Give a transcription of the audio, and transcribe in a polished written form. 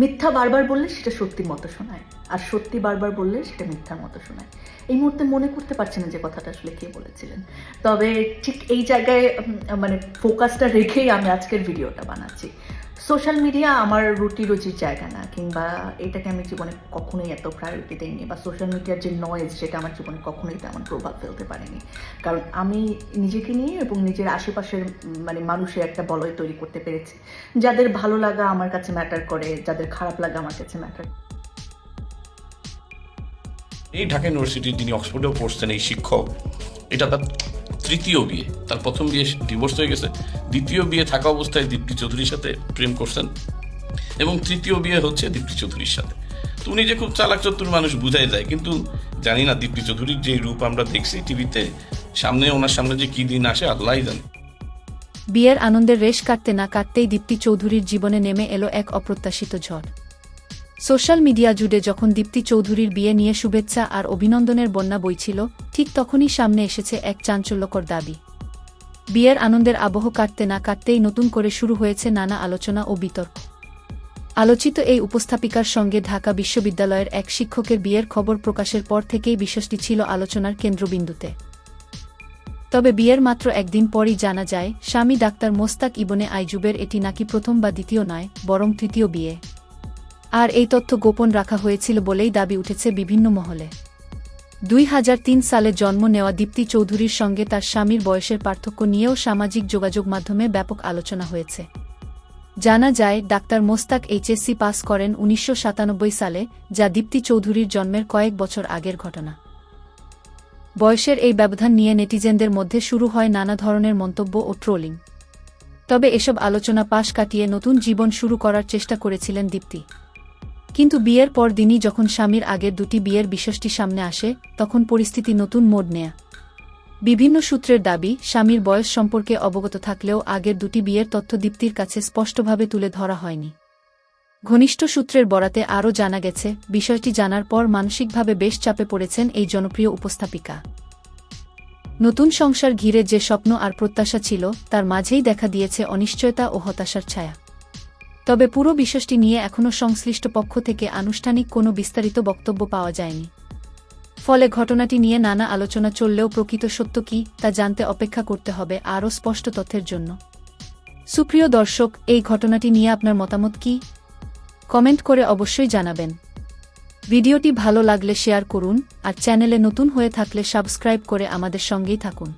মিথ্যা বারবার বললে সেটা সত্যির মতো শোনায়, আর সত্যি বারবার বললে সেটা মিথ্যার মতো শোনায়। এই মুহূর্তে মনে করতে পারছি না যে কথাটা আসলে কে বলেছিলেন, তবে ঠিক এই জায়গায় মানে ফোকাসটা রেখেই আমি আজকের ভিডিওটা বানাচ্ছি। সোশ্যাল মিডিয়া আমার রুটি রুচির জায়গা না, কিংবা এটাকে আমি জীবনে কখনোই এত প্রায়োরিটি দিইনি, বা সোশ্যাল মিডিয়ার যে নয়েজ সেটা আমার জীবনে কখনোই তেমন প্রভাব ফেলতে পারেনি। কারণ আমি নিজেকে নিয়ে এবং নিজের আশেপাশের মানে মানুষের একটা বলয় তৈরি করতে পেরেছি। যাদের ভালো লাগা আমার কাছে ম্যাটার করে, যাদের খারাপ লাগা আমার কাছে ম্যাটার। এই ঢাকা ইউনিভার্সিটির যিনি অক্সফোর্ডেও পড়ছেন এই শিক্ষক, এটা তার তৃতীয় বিয়ে। তার প্রথম বিয়ে ডিভোর্স হয়ে গেছে, দ্বিতীয় বিয়ে থাকা অবস্থায় দীপ্তি চৌধুরীর সাথে প্রেম করছেন, এবং তৃতীয় বিয়ে হচ্ছে দীপ্তি চৌধুরীর সাথে। তো উনি যে খুব চালাক চতুর মানুষ বুঝাই যায়, কিন্তু জানি না দীপ্তি চৌধুরীর যে রূপ আমরা দেখছি টিভিতে, সামনে ওনার সামনে যে কি দিন আসে আল্লাহই জানে। বিয়ের আনন্দের রেশ কাটতে না কাটতেই দীপ্তি চৌধুরীর জীবনে নেমে এলো এক অপ্রত্যাশিত ঝড়। সোশ্যাল মিডিয়া জুড়ে যখন দীপ্তি চৌধুরীর বিয়ে নিয়ে শুভেচ্ছা আর অভিনন্দনের বন্যা বইছিল, ঠিক তখনই সামনে এসেছে এক চাঞ্চল্যকর দাবি। বিয়ের আনন্দের আবহ কাটতে না কাটতেই নতুন করে শুরু হয়েছে নানা আলোচনা ও বিতর্ক। আলোচিত এই উপস্থাপিকার সঙ্গে ঢাকা বিশ্ববিদ্যালয়ের এক শিক্ষকের বিয়ের খবর প্রকাশের পর থেকেই বিষয়টি ছিল আলোচনার কেন্দ্রবিন্দুতে। তবে বিয়ের মাত্র একদিন পরই জানা যায়, স্বামী ডাক্তার মোস্তাক ইবনে আইজুবের এটি নাকি প্রথম বা দ্বিতীয় নয়, বরং তৃতীয় বিয়ে। আর এই তথ্য গোপন রাখা হয়েছিল বলেই দাবি উঠেছে বিভিন্ন মহলে। 2003 সালে জন্ম নেওয়া দীপ্তি চৌধুরীর সঙ্গে তার স্বামীর বয়সের পার্থক্য নিয়েও সামাজিক যোগাযোগ মাধ্যমে ব্যাপক আলোচনা হয়েছে। জানা যায়, ডাক্তার মোস্তাক এইচএসসি পাস করেন 1997 সালে, যা দীপ্তি চৌধুরীর জন্মের কয়েক বছর আগের ঘটনা। বয়সের এই ব্যবধান নিয়ে নেটিজেনদের মধ্যে শুরু হয় নানা ধরনের মন্তব্য ও ট্রোলিং। তবে এসব আলোচনা পাশ কাটিয়ে নতুন জীবন শুরু করার চেষ্টা করেছিলেন দীপ্তি। কিন্তু বিয়ের পর দিনই যখন স্বামীর আগের দুটি বিয়ের বিষয়টি সামনে আসে, তখন পরিস্থিতি নতুন মোড় নেয়। বিভিন্ন সূত্রের দাবি, স্বামীর বয়স সম্পর্কে অবগত থাকলেও আগের দুটি বিয়ের তথ্য দীপ্তির কাছে স্পষ্টভাবে তুলে ধরা হয়নি। ঘনিষ্ঠ সূত্রের বরাতে আরও জানা গেছে, বিষয়টি জানার পর মানসিকভাবে বেশ চাপে পড়েছেন এই জনপ্রিয় উপস্থাপিকা। নতুন সংসার ঘিরে যে স্বপ্ন আর প্রত্যাশা ছিল, তার মাঝেই দেখা দিয়েছে অনিশ্চয়তা ও হতাশার ছায়া। তবে পুরো বিষয়টি নিয়ে এখনও সংশ্লিষ্ট পক্ষ থেকে আনুষ্ঠানিক কোনো বিস্তারিত বক্তব্য পাওয়া যায়নি। ফলে ঘটনাটি নিয়ে নানা আলোচনা চললেও প্রকৃত সত্য কী, তা জানতে অপেক্ষা করতে হবে আরও স্পষ্ট তথ্যের জন্য। সুপ্রিয় দর্শক, এই ঘটনাটি নিয়ে আপনার মতামত কী? কমেন্ট করে অবশ্যই জানাবেন। ভিডিওটি ভালো লাগলে শেয়ার করুন, আর চ্যানেলে নতুন হয়ে থাকলে সাবস্ক্রাইব করে আমাদের সঙ্গেই থাকুন।